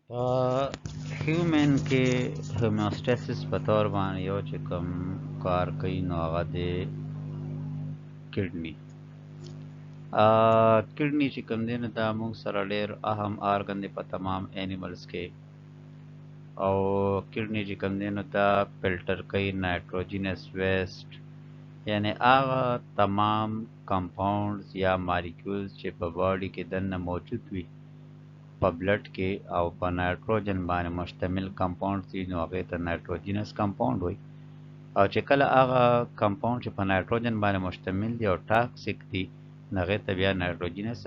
هیومن کې هومیوستاسیس په طور باندې یو چې کوم کار کوي نو هغه د کډنی کډنی چې کوم دی نو دا موږ سره ډېر اهم ارګن دی په تمام انیملز کې او کډنی چې کوم دی نو دا فلټر کوي نایټروجینس ویسٹ یعنی هغه تمام کمپاونډز یا مالیکولز چې په باډي کې دننه موجود وي په بلډ کې او په نایټروجن باندې مشتمل کمپاوند دي نو هغې ته نایټروجینس کمپاوند وایي او چې کله هغه کمپاوند چې په نایټروجن باندې مشتمل دي او ټاکسیک دي نو هغې ته بیا نایټروجینس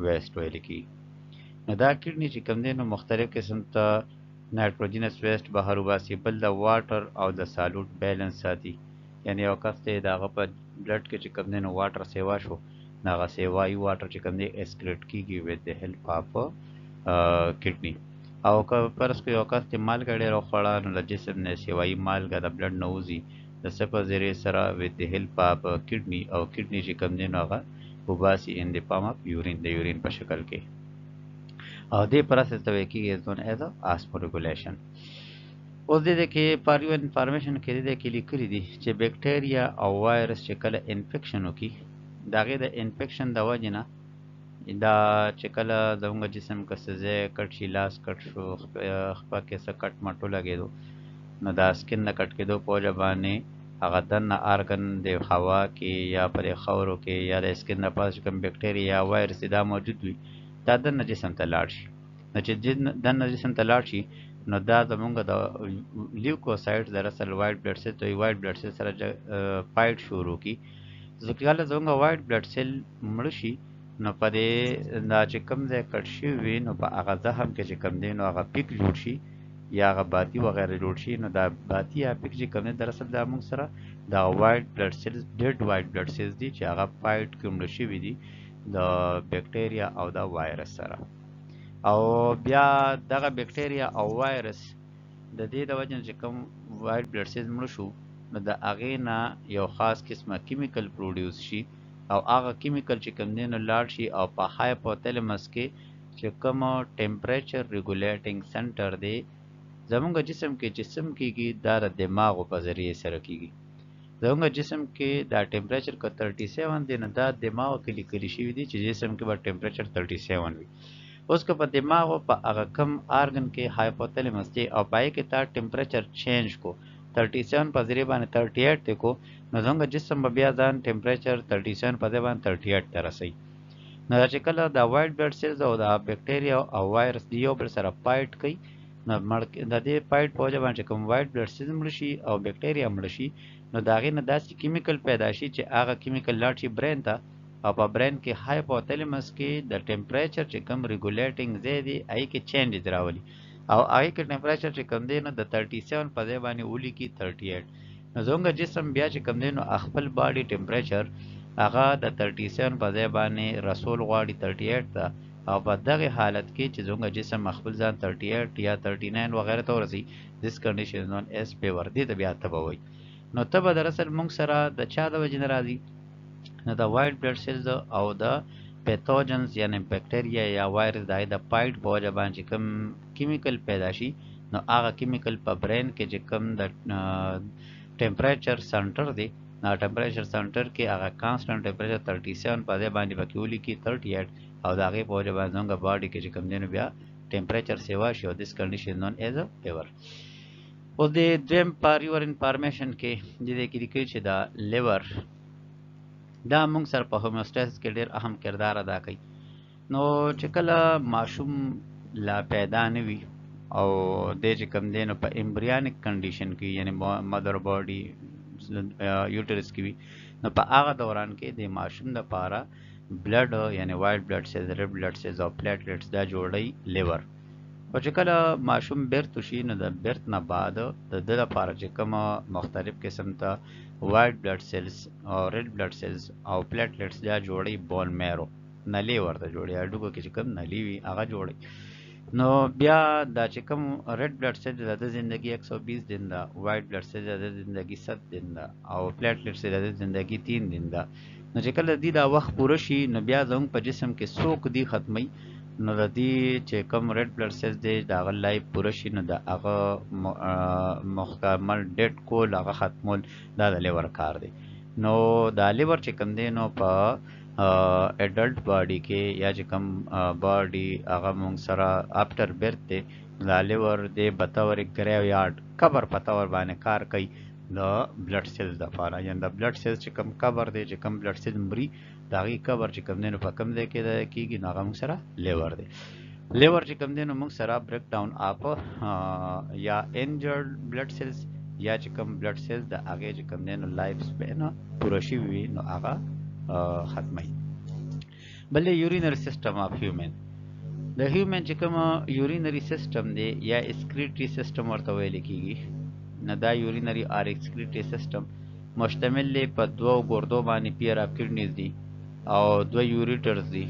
ویسټ ویل کېږي نو دا کډني چې کوم دی نو مختلف قسم ته نایټروجینس ویسټ بهر وباسي بل د واټر او د سالوټ بیلنس ساتي یعنی یو کس دی د هغه په بلډ کې چې کوم دی نو واټر سیوا شو نو هغه سیوایي واټر چې کوم دی اسکریټ کېږي وید د هیلپ آف کډنی او که فرض کړو یو کس چې مالګه ډېره وخوړه نو له جسم نه سیوایي مالګه د بلډ نه وځي د څه په ذریعې سره وید د هیلپ آف کډنی او کډنی چې کوم دی نو هغه وباسي ان د فارم آف یورین د یورین په شکل کې او دې پروسس ته ویل کېږي زون ایز آسموریګولیشن اوس دې کې فار یو انفارمیشن کې دې کې لیکلي دي چې بیکټیریا او وایرس چې کله انفیکشن وکړي د هغې د انفیکشن د وجې نه دا چې کله زموږ جسم که څه ځای کټ شي لاس کټ شو خپه کې څه کټ مټو لګېدو نو دا سکن د کټ کېدو په وجه باندې هغه دننه ارګن د هوا کې یا په دې خاورو کې یا د سکن نه پاس کوم بیکټیریا یا وایرس دا موجود وي دا دننه جسم ته لاړ شي نو چې دننه جسم ته لاړ شي نو دا زموږ د لیوکوسایډز دراصل وایټ بلډ سیل ته وایټ بلډ سیل سره فایټ شروع کړي ځکه کله زموږ وایټ بلډ سیل مړه شي نو په دې دا چې کوم ځای کټ شوي وي نو په هغه زخم کې چې کوم دی نو هغه پیک جوړ شي یا هغه باتی وغیره جوړ شي نو دا باتی یا پیک چې کوم دی دراصل دا موږ سره دا وایټ بلډ سیلز ډیډ وایټ بلډ سیلز دي چې هغه فایټ کې مړه شوي دي د بیکټیریا او د وایرس سره او بیا دغه بیکټیریا او وایرس د دې د وجه چې کوم وایټ بلډ سیلز مړه شو نو د هغې نه یو خاص قسمه کیمیکل پروډیوس شي او هغه کیمیکل چې کوم دی نو لاړ شي او په هایپوتلمس کې چې کوم ټمپریچر ریګولیټینګ سنټر دی زموږ جسم کې جسم کېږي دا د دماغو په ذریعې سره کېږي زموږ جسم کې دا ټمپریچر که 37 دی نو دا دماغو کې لیکلي شوي دي چې جسم کې به ټمپریچر 37 وي اوس که په دماغو په هغه کم آرګن کې هایپوتلمس دی او پای کې تا ټمپریچر چینج کو 37 په ذریعه باندې 38 ته کو نو زموږ جسم به بیا ځان ټمپریچر 37 په ځای باندې 38 ته رسوي نو دا چې کله د وایټ بلډ سیلز او د بیکټیریا او وایرس دی یو بل سره فایټ کوي نو د دې فایټ په وجه باندې کوم وایټ بلډ سیلز مړه شي او بیکټیریا مړه شي نو د هغې نه داسې کیمیکل پیدا شي چې هغه کیمیکل لاړ شي برین ته او په برین کې هایپوتلمس کې د ټمپریچر چې کوم ریګولیټینګ ځای دی هغې کې چینجز راولي او هغې کې ټمپریچر چې کوم دی نو د 37 په ځای باندې ولیکي 38 نو زموږ جسم بیا چې کوم دی نو خپل باډي ټمپریچر هغه د 37 په ځای باندې رسول غواړي 38 ته او په دغه حالت کې چې زموږ جسم خپل ځان 38 یا 39 وغیره ته ورسي this condition is known as fever دې ته بیا تبه وایي نو تبه دراصل موږ سره د چا د وجې نه راځي نو د وایټ بلډ سیلز او د پیتوجنز یعنی بیکټیریا یا وایرس د هغې د فایټ په وجه باندې چې کوم کیمیکل پیدا شي نو هغه کیمیکل په برین کې چې کوم د ټمپریچر سنټر دی نو ټمپریچر سنټر کې هغه کانسټنټ ټمپریچر 37 په ځای باندې پکې ولیکي 38 او د هغې په وجه باندې زموږ باډي کې چې کوم دی نو بیا ټمپریچر سیوا شي او دس کنډیشن نون ایز ا فیور اوس د دویم پر یور انفارمیشن کې د دې کې لیکلي چې دا لیور دا موږ سره په هومیوستاسیس کې ډېر اهم کردار ادا کوي نو چې کله ماشوم لا پیدا نه وي او دی چې کوم دی نو په امبریانیک کنډیشن کې یعنی مدر باډي یوټرس کې وي نو په هغه دوران کې د ماشوم دپاره بلډ یعنی وایټ بلډ سیلز ریډ بلډ سیلز او پلیټلیټس دا جوړوي لیور او چې کله ماشوم بیرت شي نو د بیرت نه بعد د ده لپاره چې کومه مختلف قسم ته وایټ بلډ سیلز او ریډ بلډ سیلز او پلیټلیټس دا جوړوي بون میرو نلي ورته جوړوي هډوکو کې چې کوم نلي وي هغه جوړوي نو بیا دا چې کوم ریډ بلډ سیل د ده زندگی 120 دن ده وایټ بلډ سیل د ده زندگی 100 دن ده او پلیټلیټس د ده زندگی 3 دن ده نو چې کله دی دا وخت پوره شي نو بیا زموږ په جسم کې څوک دی ختمي نو د دې چې کوم ریډ بلډ سیلز دی د هغه لایف پوره شي نو د هغه مکمل ډیډ کول هغه ختمول دا د لیور کار دی. نو دا لیور چې کوم دی نو په اډلټ باډي کې یا چې کوم باډي هغه مونږ سره افټر برث دی دا لیور دی بطور ګریو یارډ کبر پتور باندې کار کوي د بلډ سیلز د لپاره. یعنی د بلډ سیلز چې کوم کبر دی چې کوم بلډ سیل مري د هغې کبر چې کوم دی نو په کوم ځای کې کېږي نو هغه موږ سره لیور دی. لیور چې کوم دی نو موږ سره بریک ډاون اپ یا انجرډ بلډ سیلز یا چې کوم بلډ سیلز د هغې چې کوم دی نو لایف سپین پوره شوي وي نو هغه ختموي. بل یورینري سیسټم اف هیومن. د هیومن چې کوم یورینري سیسټم دی یا اسکریټري سیسټم ورته ویل کېږي نو دا یورینري آر اسکریټري سیسټم مشتمل دی په دوو ګردو باندې پیر اف کډنیز دي او دوه یوریټرز دي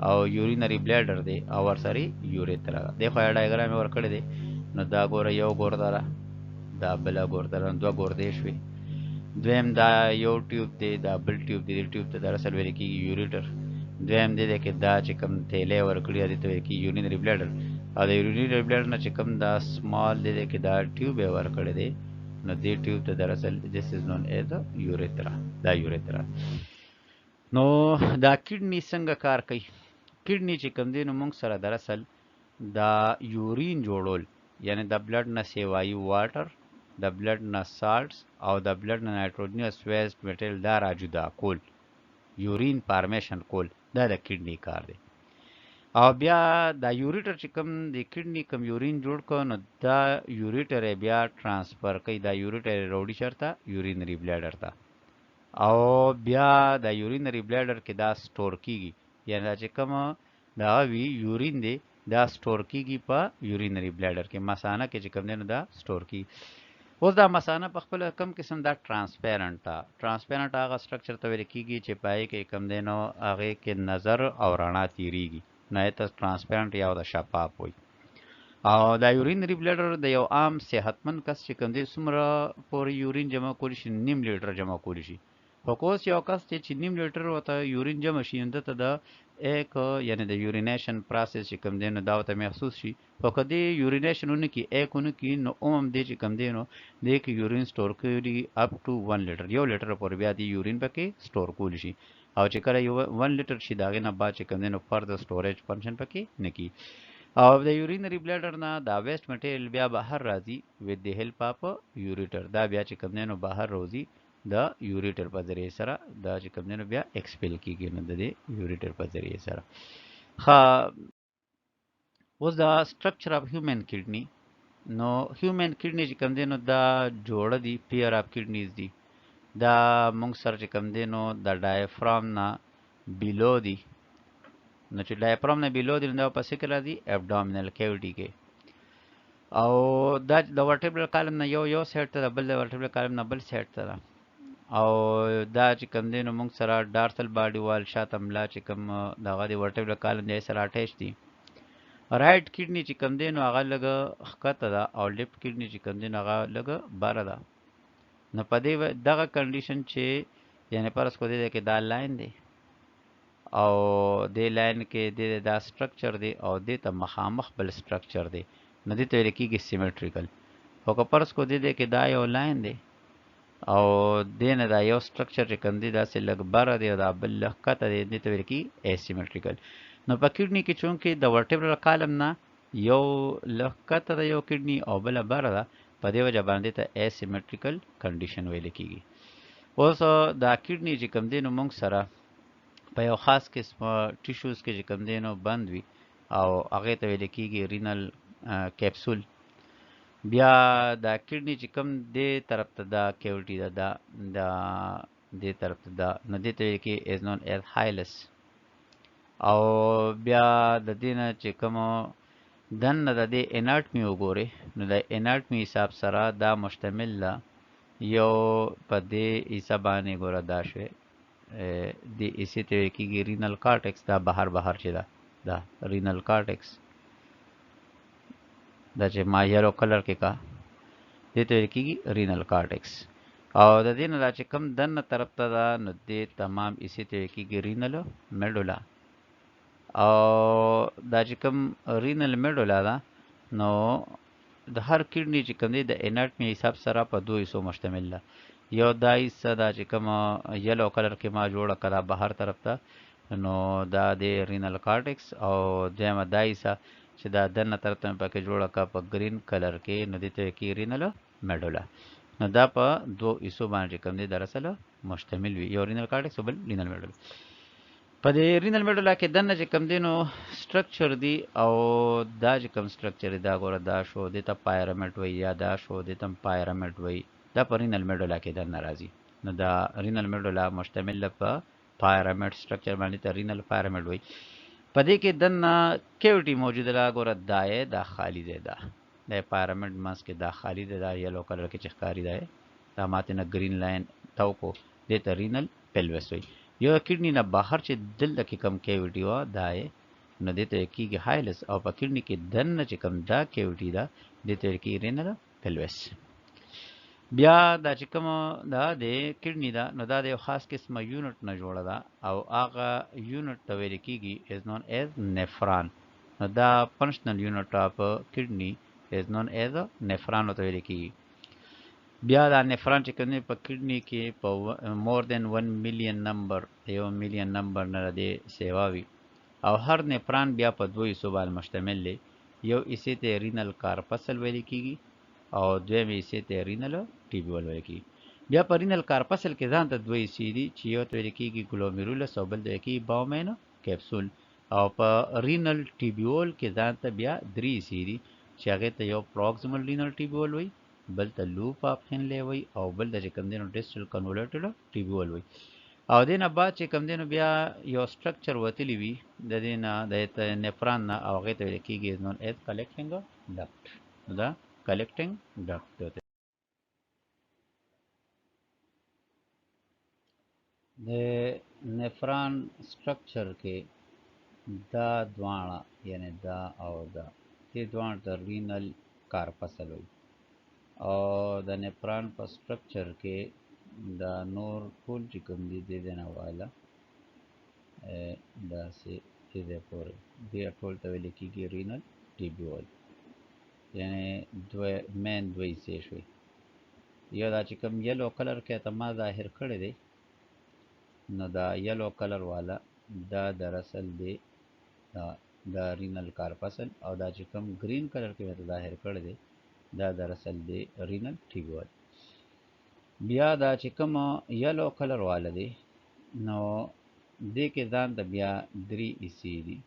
او یورینري بلیډر دی او ورسره یوریترا دی. خو ډایګرام ورکړی دی نو دا ګوره یو ګرده ده دا بله ګرده ده دوه ګردې شوې. دویم دا یو ټیوب دی دا بل ټیوب دی. دې ټیوب ته دراصل ویل کېږي یوریټر. دویم دی کې دا چې کوم تیلی ورکړي دې ته ویل کېږي یورینري بلیډر او د یورینري بلیډر نه چې کوم دا سمال دی کې دا ټیوب یې ورکړی دی نو دې ټیوب ته دراصل this is known as the urethra. دا یوریترا. نو دا کډنی څنګه کار کوي؟ کډنی چې کوم دی نو موږ سره دراصل دا یورین جوړول یعنی د بلډ نه سیوایي واټر د بلډ نه سالټس او د بلډ نه نایټروجنس ویسټ میټریل دا را جدا کول یورین فارمیشن کول دا د کډنی کار دی. او بیا دا یوریټر چې کوم د کډنی کوم یورین جوړ کړو نو دا یوریټر بیا ترانسفر کوي دا یوریټر روډي چرته یورینري بلیډر ته او بیا دا یورینري بلیډر کې دا سٹور کیږي یعنی دا چې کوم دا وی یورین دی دا سٹور کیږي په یورینري بلیډر کې مثانه کې چې کوم دی نو دا سٹور کیږي. اوس دا مثانه په خپل کم قسم دا ترانسپیرنٹ هغه سټرکچر ته ویل کیږي چې پای کې کوم دی نو هغه کې نظر او رڼا تیریږي نه ته ترانسپیرنٹ یا د شفاف وي. او دا یورینري بلیډر د یو عام صحتمند کس چې کوم دی څومره پورې یورین جمع کولی شي 1.5 لیټر جمع کولی شي. خو کوس یو کس چې 1.5 لیټر ورته یورین جمع شي نو ته د ایک یعنی د یورینیشن پروسس چې کوم دی نو دا ته محسوس شي. خو کدی یورینیشن ونکي ایکونه کې نو اوم دی چې کوم دی نو د کې یورین سٹور کړي اپ ټو 1 لیټر یو لیټر پورې بیا دی یورین پکې سٹور کولی شي او چې کله یو 1 لیټر شي داغه نه بعد چې کوم دی نو فردر سټوریج فنکشن پکې نکی. او د یورینري بلیډر نه دا ویسٹ مټیریل بیا بهر راځي with the help of یوریټر دا بیا چې کوم دی نو بهر روزي د یوریټر په ذریعه سره دا چې کوم دی نو بیا ایکسپیل کیږي نو د یوریټر په ذریعه سره. ها اوس دا سټرکچر اف هیومن کډنی نو هیومن کډنی چې کوم دی نو دا جوړه دي پیر اف کډنیز دي دا موږ سره چې کوم دی نو د ډایفرام نه بیلو دي نو چې ډایفرام نه بیلو دي نو دا په سکه راځي ابډومینل کیویټي کې او دا د ورټیبرل کالم نه یو سایډ ته بل د ورټیبرل کالم نه بل سایډ ته او دا چې کوم دی نو موږ سره ډارسل باډي وال شاته ملا چې کوم دغه د ورټیبرل کالم دی سره اٹیچ دي. رائټ کډنی چې کوم دی نو هغه لګ خکته ده او لیفټ کډنی چې کوم دی نو هغه لګ باره ده. نو په دې دغه کنډیشن چې یعنی پرس کو دی کې دا لاین دی او د لاین کې دا سټرکچر دی او د ته مخامخ بل سټرکچر دی نو دې ته ویل کېږي سیمیټریکل. او که پرس کو دی کې دا یو لاین دی او دې نه دا یو سټرکچر چې کوم دی داسې لږ بره دی او دا بل لږ ښکته دی دې ته ویل کېږي اسیمیټریکل. نو په کډني کې چونکې د ورټیبرل کالم نه یو لږ ښکته ده یو کډني او بله بره ده په دې وجه باندې ته اسیمیټریکل کنډیشن ویل کېږي. اوس دا کډني چې کوم دی نو موږ سره په یو خاص قسمه ټیشوز کې چې کوم دی نو بند وي او هغې ته ویل کېږي رینل کیپسول. بیا دا کډنی چې کوم دې طرف ته دا کیوټي ده دا دې طرف ته دا نو دې ته ویل کېږي از نون ایز هایلس. او بیا د دې نه چې کوم دننه د دې اناټمي وګورئ نو د اناټمي حساب سره دا مشتمل ده یو په دې حصه باندې ګوره دا شوی د اسی ته ویل کېږي رینل کارټکس دا بهر چې ده دا رینل کارټکس دا چې ما یلو کلر کې کا دې ته ویل کېږي رینل کارټکس. او د دې نه دا چې کوم دننه طرف ته ده نو دې تمام اسی ته ویل کېږي رینل میډولا او دا چې کوم رینل میډولا ده نو د هر کډنی چې کوم دی د انټمی حساب سره په دوه حصو مشتمل ده. یو دا حصه دا چې کوم یلو کلر کې ما جوړه کړه بهر طرف ته نو دا د رینل کارټکس، او دویمه دا حصه چې دا دننه طرف ته مې پکې جوړه کړه په ګرین کلر کې نو دې ته کې رینل میډولا. نو دا په دوه حصو باندې چې کوم دی در اصل مشتمل وي، یو رینل کارټکس او بل رینل میډولا. په دې رینل میډولا کې دننه چې کوم دی نو سټرکچر دی، او دا چې کوم سټرکچر دی دا ګوره دا شو دې ته پایرامید وایي یا دا شو دې ته پایرامید وایي، دا په رینل میډولا کې دننه راځي. نو دا رینل میډولا مشتمل په پایرامید سټرکچر باندې ته رینل پایرامید وایي. په دې کې دننه کیوټي موجوده ده ګوره دا یې دا خالی دی، دا د پایرامید منځ کې دا خالی دی، دا یلو کلر کې چې ښکاري دی دا ماته نه ګرین لاین تاو کو دې ته رینل پیلوس وایي. یو کډنی نه بهر چې دلته کې کم کیوټي وه دا یې نو دې ته کېږي هایلس، او په کډنی کې دننه چې کم دا کیوټي ده دې ته کېږي رینل پیلوس. بیا دا چې کوم دا د کډنی ده نو دا د یو خاص قسمه یونټ نه جوړه ده، او هغه یونټ ته ویل کېږي از نون ایز نفران. نو دا فنکشنل یونټ اف کډنی از نون ایز نفران ته ویل کېږي. بیا دا نفران چې کوم په کډنی کې په مور دین 1 میلیون نمبر، یو میلیون نمبر نه دی سیواوي، او هر نفران بیا په دوه حصو باندې مشتمل دی. یو حصې ته رینل کارپسل ویل کېږي او دویم حصې ته رینل ټیبیول ویل کېږي. بیا په رینل کارپسل کې ځان ته دوه حصې دي چې یو ته ویل کېږي ګلومیرولس او بل ته ویل کېږي باومین کیپسول، او په رینل ټیبیول کې ځان ته بیا درې حصې دي چې هغې ته یو پروکسیمل رینل ټیبیول وایي، بل ته لوپ اف هنلي وایي، او بل ته چې کوم دی نو ډسټل کنولټډ ټیبیول وایي. او دې نه بعد چې کوم دی نو بیا یو سټرکچر وتلی وي د دې نه د نفران نه، او هغې ته ویل کېږي نون ایز کلیکټینګ ډکټ. دا کلیکټینګ ډکټ دی. د نفران سټرکچر کې دا دواړه یعنی دا او دا دې دواړه ته رینل کارپسل وایي، او د نفران په سټرکچر کې دا نور ټول چې کوم دي د دې نه واله داسې دې پورې دې ټول ته ویل کېږي رینل ټیبیول. یعنی دوه مین دوه حصې شوي. یو دا چې کوم یلو کلر کې ته ما ظاهر کړی دی نو دا یلو کلر والا دا در اصل دی دا رینل کارپسل، او دا چې کوم گرین کلر کې ته ظاهر کړی دی دا در اصل دی رینل ټیبیول. بیا دا چې کوم یلو کلر والا دی نو دې کې ځان ته بیا درې حصې دي،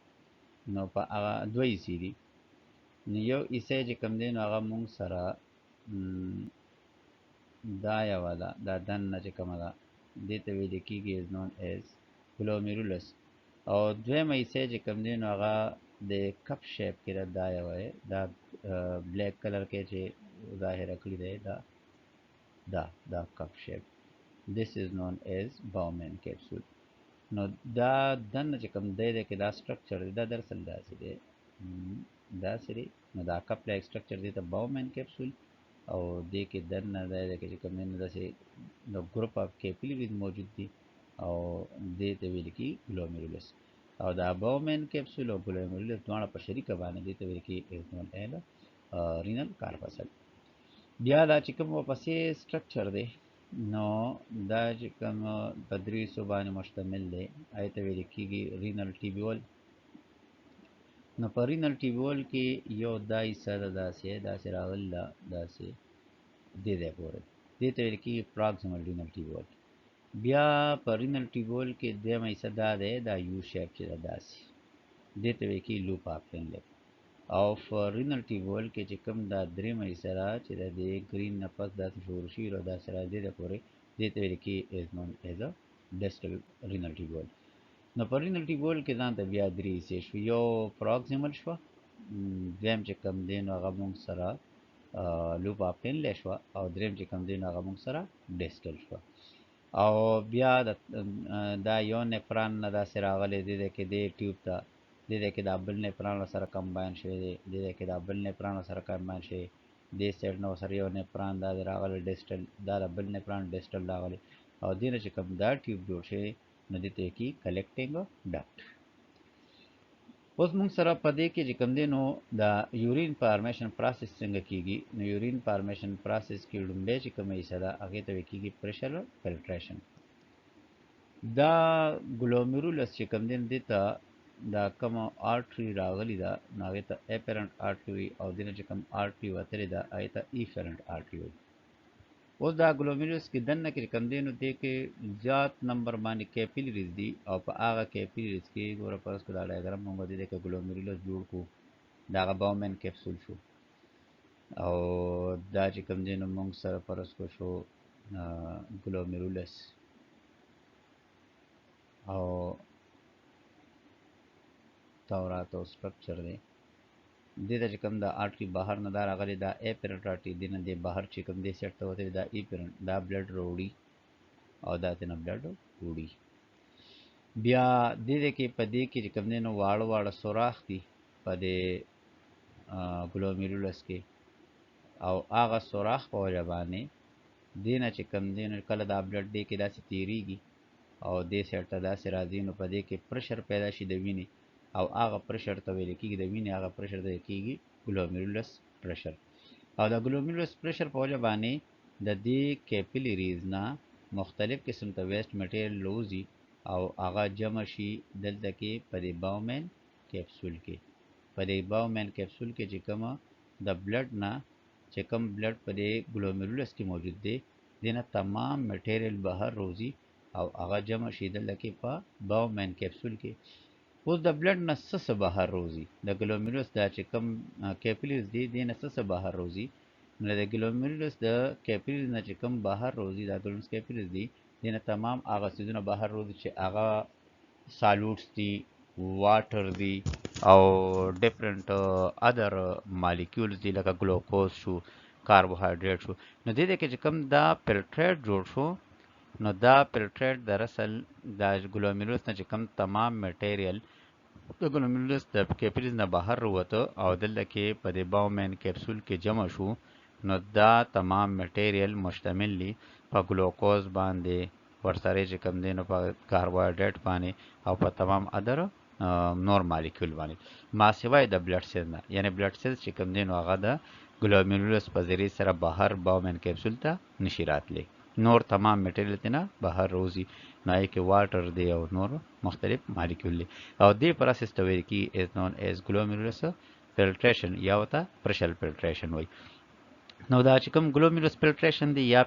نو په هغه دوه حصې دي. نو یو حصه چې کوم دی نو هغه مونږ سره دا یوه ده، دا دننه چې کومه ده دې ته ویل کېږي از نون ایز ګلومیرولس، او دویمه حصه چې کوم دی نو هغه د کپ شیپ کې ده، دا یوه دا بلیک کلر کې چې ظاهره کړي دی دا کپ شیپ، this is known as Bowman capsule. نو دا دننه چې کوم دی کې دا سټرکچر دی دا دراصل داسې دی داسې دی، نو دا کپ لایک سټرکچر دی ته باومین کیپسول، او دې کې دننه دی کې چې کوم دی نو داسې نو ګروپ اف کیپیلریز موجود دي، او دې ته ویل کېږي ګلومیرولس. او دا باومین کیپسول او ګلومیرولس دواړه په شریکه باندې دې ته ویل کېږي رینل کارپسل. بیا دا چې کوم ورپسې سټرکچر دی نو دا چې کوم په درې حصو باندې مشتمل دی هغې ته ویل کېږي رینل ټیبیول. نو په رینل ټیبیول کې یو دا حصه ده داسې راغلې ده داسې دې ځای پورې، دې ته ویل کېږي پراکسیمل رینل ټیبیول. بیا په رینل ټیبیول کې دویمه حصه دا دی دا یو شیپ چې ده داسې دې ته ویل کېږي لوپ اف هنلي. او په رینل ټیبیول کې چې کوم دا درېیمه حصه ده چې د دې ګرین نه پس داسې شروع شوي او داسې را دې ځای پورې دې ته ویل کېږي از نون ایز ا ډسټل رینل ټیبیول. نو په رینل ټیبیول کې ځان ته بیا درې حصې شوي، یو پراکسیمل شوه، دویم چې کوم دی نو هغه مونږ سره لوپ اف هنلي شوه، او دریم چې کوم دی نو هغه مونږ سره ډسټل شوه. او بیا دا یو نفران نه داسې راغلی دې ځای کې دې ټیوب ته دې ځای کې دا بل نفران سره کمباین شوی دی، دې ځای کې دا بل نفران سره کمباین شوی، دې سایډ نه ورسره یو نفران دا راغلی ډسټل، دا بل نفران ډسټل راغلی، او دې نه چې کوم دا ټیوب جوړ شوی نو دې ته یې کېږي کلیکټینګ ډکټ. اوس موږ سره په دې کې چې کوم دی نو د یورین فارمیشن پروسس څنګه کیږي نو یورین فارمیشن پروسس کې لومړی چې کومه حصه ده هغې ته ویل کېږي پریشر فلټریشن. دا ګلومیرولس چې کوم دی دې ته دا کومه آرټري راغلې ده نو هغې ته اپرنټ آرټري وایي او دې نه چې کوم آرټري وتلې ده هغې ته ایفرنټ آرټري وایي. اوس دا ګلومیرولس کې دننه کې کوم دی نو دې کې زیات نمبر باندې کیپیلریز دي او په هغه کیپیلریز کې ګوره فرض کړه دا ډایګرام موږ دې کې ګلومیرولس جوړ کړو دا هغه باومن کیپسول شو او دا چې کوم دی نو موږ سره فرض کړو شو ګلومیرولس او تورات او سټرکچر دی دې ته چې کوم دا آرټري بهر نه دا راغلی دا اپرنټ آرټري دې نه دی بهر چې کوم دی سیټ ته وتلی دا ایپرنټ دا بلډ روړي او دا ته نه بلډ وړي. بیا دې کې په دې کې چې کوم دی نو واړه واړه سوراخ دي په دې ګلومیرولس کې او هغه سوراخ په وجه باندې دې نه چې کوم دی نو کله دا بلډ دې کې داسې تیریږي او دې سیټ ته داسې راځي نو په دې کې پرشر پیدا شي د وینې او هغه پرشر ته ویل کېږي د وینې هغه پرشر ته ویل کېږي ګلومیرولس پرشر. او د ګلومیرولس پرشر په وجه باندې د دې کیپیلریز نه مختلف قسم ته ویسټ مټیریل لوزي او هغه جمع شي دلته کې په دې باومن کیپسول کې. په دې باومن کیپسول کې چې کومه د بلډ نه چې کوم بلډ په دې ګلومیرولس کې موجود دی دینه تمام مټیریل بهر روزي او هغه جمع شي دلته کې په باومن کیپسول کې. اوس د بلډ نه څه بهر روزي د ګلومیرولس دا چې کوم کیپیلریز دي دې نه څه بهر روزي نو د ګلومیرولس د کیپیلریز نه چې کوم بهر روزي دا ګلومیرولس کیپیلریز دي دې نه تمام هغه څیزونه بهر روزي چې هغه سالوټس دي واټر دي او ډیفرنٹ ادر مالیکولز دي لکه ګلوکوز شو کاربوهایډریټ شو. نو دې کې چې کوم دا فلټریټ جوړ شو نو دا فلټریټ دراصل دا ګلومیرولس نه چې کوم تمام مټیریل د ګلومیرولس د کیپیلریز نه بهر ووته او دلته کې په دې باومن کیپسول کې جمع شو نو دا تمام مټیریل مشتمل دي په ګلوکوز باندې ورسره چې کوم دی نو په کاربوهایډریټ باندې او په تمام ادر نور مالیکول باندې ما سوای د بلډ سیل نه یعنی بلډ سیل چې کوم دی نو هغه د ګلومیرولس په ذریعه سره بهر باومن کیپسول ته نشي راتلی نور تمام مټیریل تینا بهر روزي نه کې واټر دی او نور مختلف مالیکول دي او دې پروسس ته ویل کی از نون از ګلومیرولس فلټریشن یا وته پرشر فلټریشن وای. نو دا چې کوم ګلومیرولس فلټریشن دی یا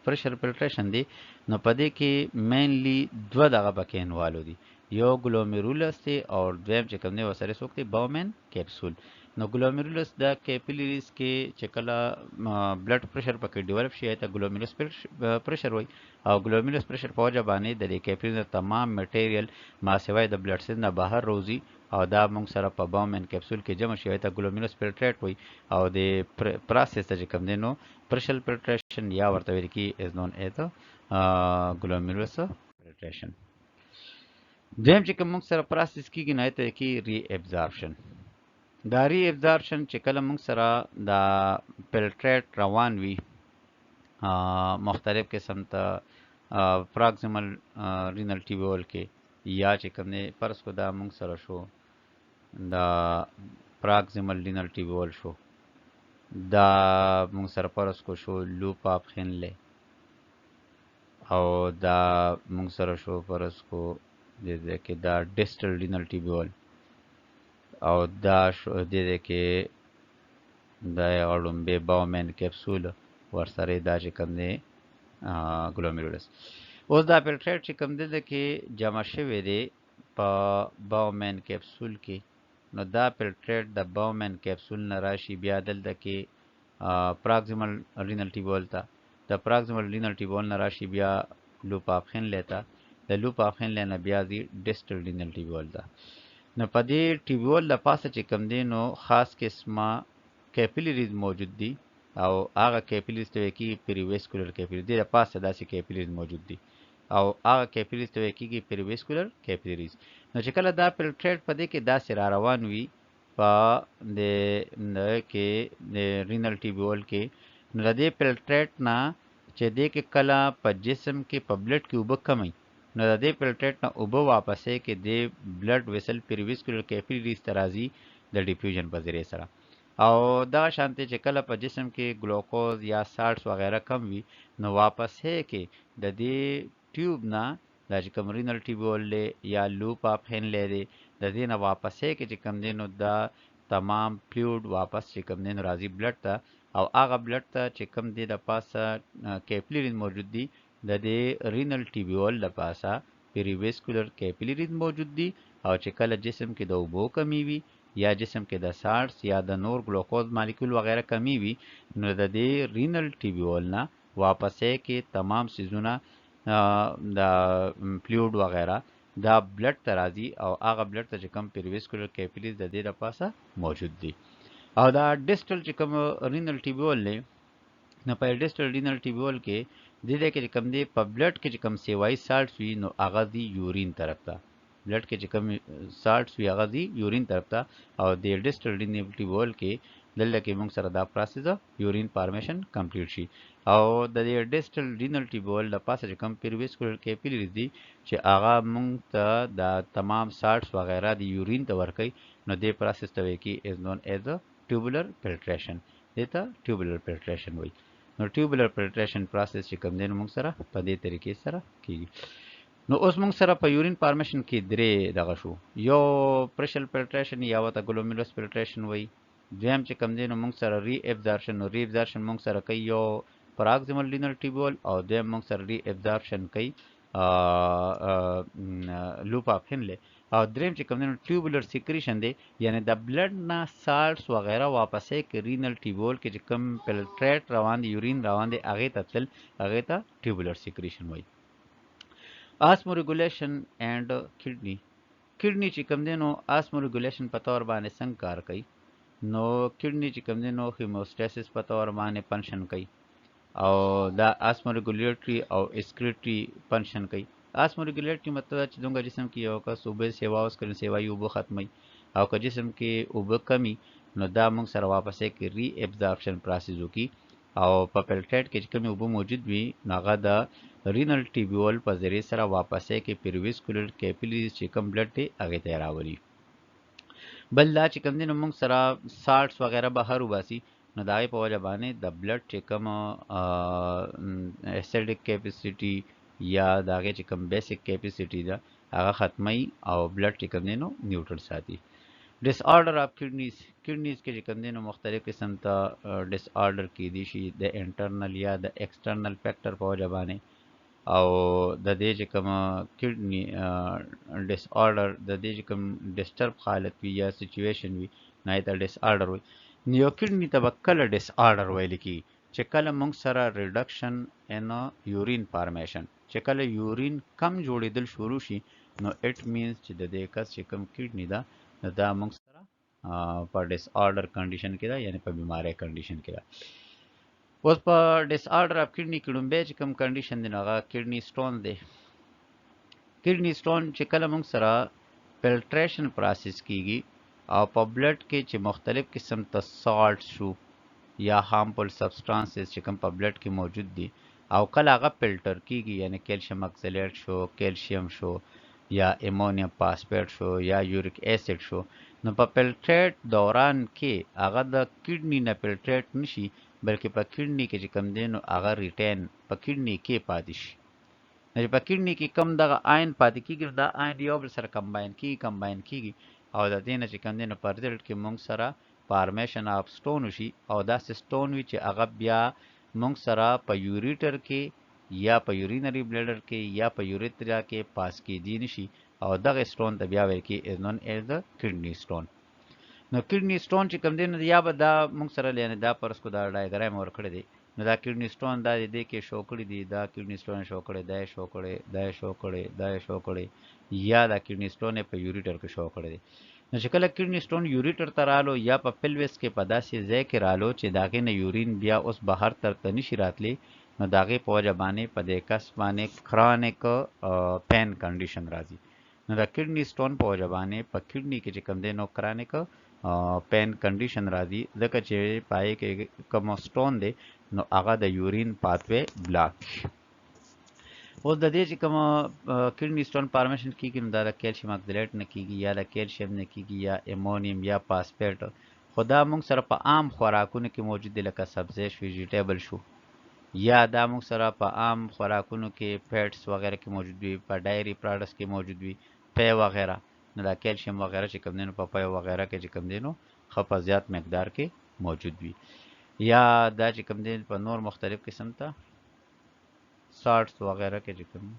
پرشر فلټریشن دی نو په دې کې مینلی دوه دغه پکې انوالو دي یو ګلومیرولس دی او دویم چې کوم دی وسره څوک دی باومن کیپسول. نو ګلومیرولس د کیپیلریز کې چې کله بلډ پرشر پکې ډیولپ شي ته ګلومیرولس پرشر وای او ګلومیرولس پرشر په وجه باندې د کیپیلریز تمام مټیریل ما سوای د بلډ سیل نه بهر روزي او دا موږ سره په باومن کیپسول کې جمع شي ته ګلومیرولس فلټریټ وای او د پروسس ته کوم دی نو پرشر فلټریشن یا ورته ویل کی از نون ایز ګلومیرولس فلټریشن. دویم چې کوم موږ سره پروسس کیږي نه ته کی ری ابزارپشن. دا ری ابزارپشن چې کله موږ سره دا فلټریټ روان وي مختلف قسم ته پراکسیمل رینل ټیبول کې یا چې کوم نه فرض کو دا موږ سره شو دا پراکسیمل رینل ټیبول شو دا موږ سره فرض کو شو لوپ اپ خنله او دا موږ سره شو فرض کو دې کې دا ډیسټل رینل ټیبول او دا شو دې کې دا اړم به باومن کیپسول ورسره دا چې کوم نه ګلومیرولس. اوس دا فلټریټ چې کوم دی کې جمع شوی دی په باومن کیپسول کې نو دا فلټریټ د باومن کیپسول نه راشي بیا دلته کې پراکسیمل رینل ټیبول ته د پراکسیمل رینل ټیبول نه راشي بیا لوپ اپخن لیتا د لوپ اپخن لینا بیا دی ډیسټل رینل ټیبول ته. نو په دې ټیبول د پاسه چې کوم دی نو خاص قسمه کیپیلریز موجود دي او هغه کیپیلریز ته کې پریویسکولر کیپیلریز دي د پاسه داسې کیپیلریز موجود دي او هغه کیپیلریز ته کې پریویسکولر کیپیلریز. نو چې کله دا فلټریټ په دې کې داسې را روان وي په د کې د رینل ټیبول کې نو د دې فلټریټ نه چې دې کې کله په جسم کې په بلډ کې اوبه کمی نو د دې فلټریټ نه اوبه واپسې کې د بلډ ویسل پریویسکولر کیپیلریز ته راځي د ډیفیوژن په ذریعه سره. او دا شانتي چې کله په جسم کې ګلوکوز یا سالټس وغیرہ کم وي نو واپسې کې د دې ټیوب نه دا چې کوم رینل ټیبول دی یا لوپ اف هنلې دی د دې نه واپسې کې چې کوم دی نو دا تمام فلویډ واپس چې کوم دی نو راځي بلډ ته او هغه بلډ ته چې کوم دی د پاسه کیپیلریز موجود دي د دې رینل ټیبول د پاسه پریویسکولر کیپیلریز موجود دي او چې کله جسم کې د اوبو کمی وي یا جسم کې د سالټس یا د نور ګلوکوز مالیکول وغیرہ کمی وي نو د دې رینل ټیبول نه واپسې کې تمام سیزونه د فلویډ وغیرہ دا بلډ ته راځي او هغه بلډ ته چې کوم پریویسکولر کیپیلریز د دې د پاسه موجود دي. او دا ډیسټل چې کوم رینل ټیبول دی نو په ډیسټل رینل ټیبول کې د دې کې کوم دی په بلډ کې چې کوم سیوای سالټس وي نو هغه دی یورین طرف ته بلډ کې چې کوم سالټس وي هغه دی یورین طرف ته او د ډیسټل رینل ټیبول کې دلته کې موږ سره دا پروسس یورین فارمیشن کمپلیټ شي او د دې ډیسټل رینل ټیبول د پاسه چې کوم پریویسکولر کیپیلریز دي چې هغه موږ ته د تمام سالټس وغیرہ د یورین ته ورکوي نو دې پروسس ته وایي کې از نون ایز ټیوبولر فلټریشن دته ټیوبولر فلټریشن وایي. نو ټیوبولر فلټریشن پروسس چې کوم دی نو موږ سره په دې طریقې سره کیږي. نو اوس موږ سره په یورین فارمیشن کې درې دغه شو یو پرشل فلټریشن یا وته ګلومیرولس فلټریشن وایي. دویم چې کوم دی نو موږ سره ری ابزارپشن نو ری ابزارپشن موږ سره کوي یو پراکسیمل رینل ټیبول او دویم موږ سره ری ابزارپشن کوي لوپ اف هنلې او دریم چې کوم دی نو ټیوبولر سیکریشن دی یعنی د بلډ نه سالټس وغیرہ واپسې کې رینل ټیبول کې چې کوم فلټریټ روان دی یورین روان دی هغه ته تل هغه ته ټیوبولر سیکریشن وایي. آسمو ریګولیشن اینڈ کډنی چې کوم دی نو آسمو ریګولیشن په تور باندې څنګه کار کوي نو کډنی چې کوم دی نو هیموسټاسیس په تور باندې فنکشن کوي او دا آسمو ریګولیټری او اسکریټری فنکشن کوي. آسمو ریګولیټری مطلب چې څنګه جسم کې یو کس اوبه سیوا اوس کړي سیوا یو اوبه ختمي او که جسم کې اوبه کمی نو دا موږ سره واپسې کې ری ابزارپشن پروسس وکي او په فلټریټ کې چې کوم اوبه موجود وي هغه د رینل ټیبول په ذریعه سره واپسې کې پریویسکولر کیپیلریز چې کوم بلډ دی هغه ته راوړي. بل دا چې کوم دی نو موږ سره سالټس وغیرہ بهر وباسي نو دا په وجه باندې د بلډ چې کوم اسیډک کیپیسټي یا داغه چې کوم بیسیک کیپیسټي دا هغه ختمي او بلډ چې کوم دی نو نیوټرل ساتي. ډیس آرډر اف کډنیز کې چې کوم دی نو مختلف قسم ته ډیس آرډر کې دي شي د انټرنل یا د ایکسټرنل فیکٹر په وجه باندې او د دې چې کوم کډنی ډیس آرډر د دې چې کوم ډیسټرب حالت وي یا سچويشن وي نه ته ډیس آرډر وي. نیو کډنی ته کله ډیس آرډر ویل کی چې کله موږ سره ریډکشن ان یورین فارمیشن چې کله یورین کم جوړېدل شروع شي نو اټ مینز چې د دې کس چې کوم کډنی دا دا موږ سره په ډیس آرډر کنډیشن کې دا یعنی په بیماری کنډیشن کې دا. اوس په ډیس آرډر اف کډنی کې لومبه چې کوم کنډیشن دی هغه کډنی سټون دی. کډنی سټون چې کله موږ سره فلټریشن پروسس کیږي او په بلډ کې چې مختلف قسم ته سالټ شو یا هارمفul سبسټانسز چې کوم په بلډ کې موجود دي او کله هغه فلټر کیږي یعنی کیلشیم اکسلیټ شو کیلشیم شو یا امونیم فاسفیټ شو یا یوریک اسید شو نو په فلټریټ دوران کې هغه د کډنی نه فلټریټ نشي بلکې په کډنی کې چې کوم دی نو هغه ریټین په کډنی کې پاتې شي. نو په کډنی کې کم دغه آین پاتې کیږي دا آین یو بل سره کمباین کیږي او د دې نه چې کوم دی نو په رزلټ کې موږ سره فارمیشن اف سټون وشي او دا سټون وی چې هغه بیا موږ سره په یوریټر کې یا په یورینری بلیډر کې یا په یوریتریا کې پاس کې دی نشي او دغه سټون ته بیا وایي کې از نون ایز د کډنی سټون. نو کډنی سټون چې کوم دی نو یا به دا موږ سره لنه دا پرس کو دا ډایګرام ورکړی دی نو دا کډنی سټون دا دې کې شو کړی دی دا کډنی سټون شو کړی دا شو کړی یا دا کډنی سټون په یوریټر کې شو کړی دی. نو چې کله کډنی سټون یوریټر ته رالو یا په پلویس کې په داسې ځای کې رالو چې داغه نه یورین بیا اوس بهر تر ته نشي راتلی نو داغه په وجه باندې په دې کس باندې کرونیک پین کنډیشن راځي. نو دا کډنی سټون په وجه باندې په کډنی کې چې کوم دی نو کرونیک پین کنډیشن راځي ځکه چې پای کې کوم سټون دی نو هغه د یورین پاتوي بلاک. اوس د دې چې کوم کډنی سټون فارمیشن کیږي نو دا د کیلشیم اکسلیټ نه کیږي یا د کیلشیم نه کیږي یا امونیم یا فاسفیټ. خدا موږ سره په عام خوراکونو کې موجود دي لکه سبزی شو، ویجیټیبل شو، یا دا موږ سره په عام خوراکونو کې فیټس وغیرہ کې موجود وي، په ډایری پروډکټس کې موجود وي، پی وغیرہ. نو دا کیلشیم وغیرہ چې کوم دینو په پی وغیرہ کې چې کوم دینو خو په زیات مقدار کې موجود وي، یا دا چې کوم دین په نور مختلف قسم ته سالټس وغیرہ کې چې کوم.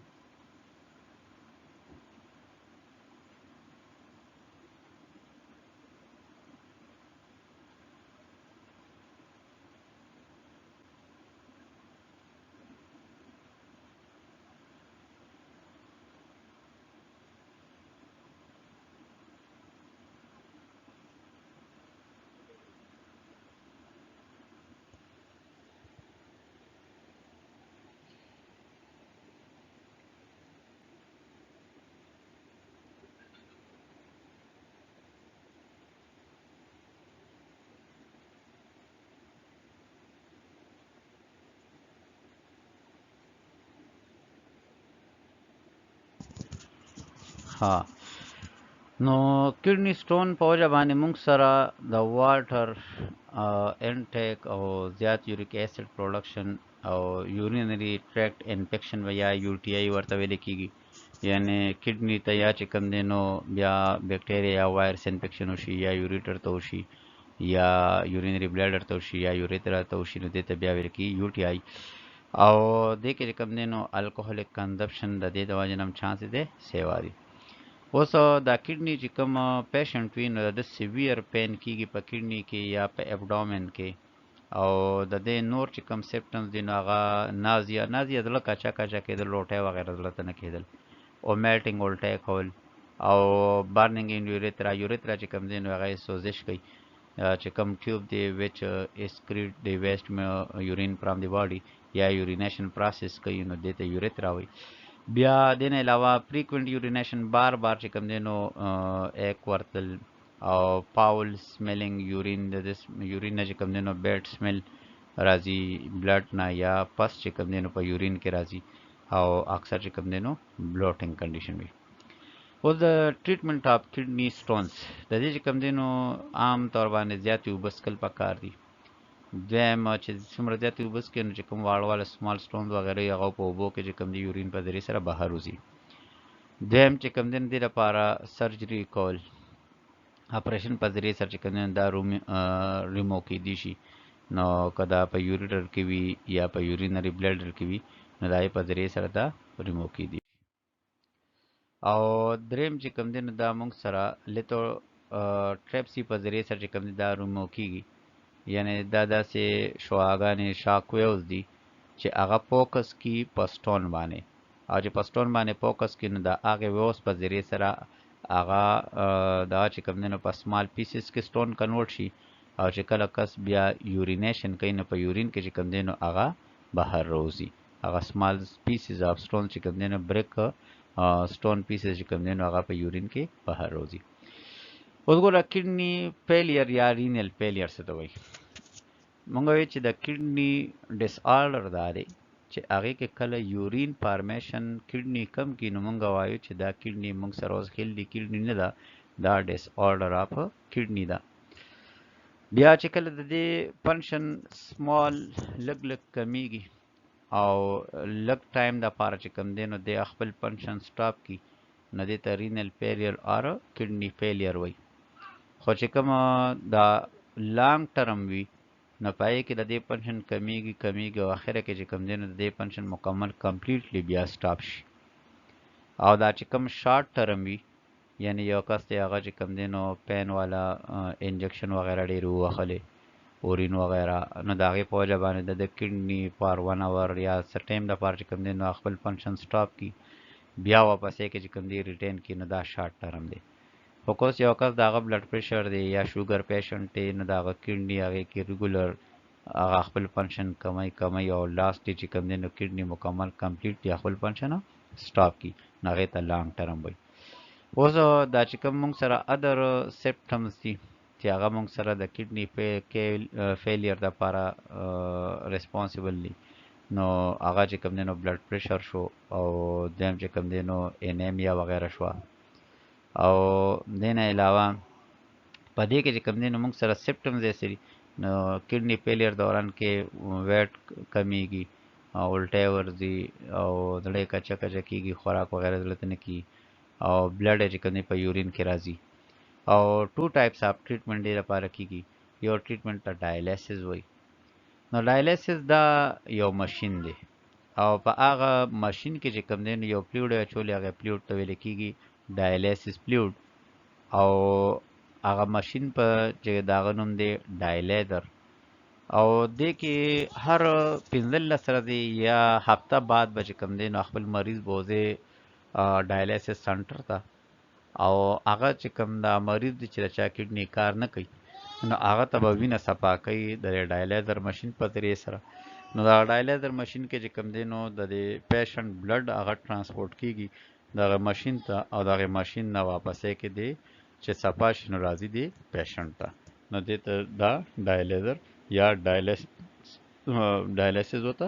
ها نو کډنی سټون په وجه باندې موږ سره د واټر انټیک او زیات یوریک اسید پروډکشن او یورینری ټریکټ انفیکشن یا یو ټی آی ورته ویل کیږي، یعنی کډنی ته یا چې کوم دی نو بیا بیکټیریا یا وایرس انفیکشن وشي یا یوریټر ته وشي یا یورینری بلیډر ته وشي یا یوریترا ته وشي، نو دې ته بیا ویل کیږي یو ټی آی. او دې کې چې کوم دی نو الکوهولیک کنزمپشن د دې د وجه نه هم چانس دی سیوا دی. اوس دا کډنی چې کوم پیشنټ وي نو د سیویر پین کیږي په کډنی کې یا په ابډومن کې، او د دې نور چې کوم سیمپټمز دي نو هغه نازیا دله کاچا کېدل، روټۍ وغیرہ دله ته نه کېدل، او میلټینګ ولټۍ کول، او برننګ ان یوریترا چې کوم دی نو هغه سوزش کوي، چې کوم ټیوب دی وچ اسکریټ دی ویسٹ یورین فرام دی باډي یا یورینیشن پروسس کوي نو دې ته یوریترا وایي. بیا دین علاوه فریکوینٹ یورینیشن بار چې کوم دی نو ایک ورتل، او پاول سمیلینګ یورین د یورین نه چې کوم دی نو بیډ سمیل راځي بلډ نه، یا پس چې کوم دی نو په یورین کې راځي، او اکثر چې کوم دی نو بلوټینګ کنډیشن وي. اوس د ټریټمنټ اف کډنی سټونز د دې چې کوم دی نو عام طور باندې زیاتې اوبه څښل پکار دي. دویم چې څومره زیاتې اوبه څښي نو چې کوم واړه سمال سټونز وغیرہ هغه په اوبو کې چې کوم دی یورین په ذریعه سره بهر وځي. دویم چې کوم دی دې لپاره سرجري کول، اپریشن په ذریعه سره چې کوم دی دا ریمو کېدی شي، نو که دا په یوریټر کې وي یا په یورینري بلیډر کې وي نو دا په ذریعه سره دا ریمو کېدی. او دریم چې کوم دی نو دا موږ سره لیتو ټریپسي په ذریعه سره چې کوم دی دا ریمو کېږي، یعنی دا داسې شعاګانې شاک ویوز دي چې هغه فوکس کی په سټون باندې، او چې په سټون باندې فوکس کی نو د هغې ویوز په ذریعه سره هغه دا چې کوم دی نو په سمال پیسز کې سټون کنورټ شي، او چې کله کس بیا یورینیشن کوي نو په یورین کې چې کوم دی نو هغه بهر راوځي، هغه سمال پیسز اف سټون چې کوم دی نو بریک سټون پیسز چې کوم دی نو هغه په یورین کې بهر راوځي. اوس ګوره کډنی فیلیر یا رینل فیلیر څه ته وایي. مونږ وایو چې د کډنی ډس آرډر دا دی چې هغې کې کله یورین فارمیشن کډنی کم کي نو مونږ وایو چې دا کډنی مونږ سره اوس هیلدي کډنی نه ده، دا ډس آرډر اف کډنی ده. بیا چې کله د دې فنکشن سمال لږ کمیږي او لږ ټایم دپاره چې کوم دی نو د خپل فنکشن سټاپ کی نو دې ته رینل فیلیر اور کډنی فیلیر وایي. خو چې کوم دا لانګ ټرم وي نو پای کې د دې فنکشن کمیږي او اخره کې چې کوم دی نو د دې فنکشن مکمل کمپلیټلی بیا سټاپ شي. او دا چې کوم شارټ ټرم وي یعنی یو کس دی هغه چې کوم دی نو پین والا انجکشن وغیرہ ډېر ووهلې اورین وغیرہ نو د هغې په وجه باندې د کډني فار 1 اور یا څه ټایم دپاره چې کوم دی نو خپل فنکشن سټاپ کی بیا واپس یې کې چې کوم دی ریټین کی نو دا شارټ ټرم دی. خو کوس یو کس د هغه بلډ پریشر دی یا شوګر پیشنټ دی نو د هغه کډني هغې کې ریګولر هغه خپل فنکشن کمی او لاست چې کوم دی نو کډني مکمل کمپلیټ یا خپل فنکشن سټاپ کی نو هغې ته لانګ ټرم وایي. اوس دا چې کوم موږ سره ادر سیمپټمز دي چې هغه موږ سره د کډني فیلیر دپاره ریسپانسیبل دي، نو هغه چې کوم دی نو بلډ پریشر شو او دیم چې کوم دی نو انیمیا وغیره شو او دین علاوه په دې کې چې کوم دی نو موږ سره سپټمز یې سری نو کډنی فیلیر دوران کې ویټ کمیږي او الټه ورځي او دړې کچا کچا کیږي خوراک وغیرہ دلته نه کی او بلډ چې کوم دی په یورین کې راځي او ټو ټایپس اف ټریټمنټ ډیر لپاره کیږي یو ټریټمنټ ته ډایالیسس وای نو ډایالیسس دا یو ماشين دی او په هغه ماشين کې چې کوم دی نو یو فلویډ اچولې هغه فلویډ ته ویل کیږي ډایالیسس فلویډ او هغه ماشين په چې داغه نوم دی ډایلیدر او دې کې هر 15 سره دی یا هفته بعد به چې کوم دی نو خپل مریض بوزي ډایالیسس سنټر ته او هغه چې کوم دا مریض دی چې چا کډنی کار نه کوي نو هغه ته به وینه صفا کوي د ډایالیزر ماشين په ذریعه سره نو دا ډایالیزر ماشين کې چې کوم دی نو د پیشنټ بلډ هغه ترانسپورت کیږي دغه ماشين ته او دغه ماشين نه واپسې کې دی چې صفا شي نو راځي دی پیشنټ ته نو دې ته دا ډایالیزر یا ډایالیسس وته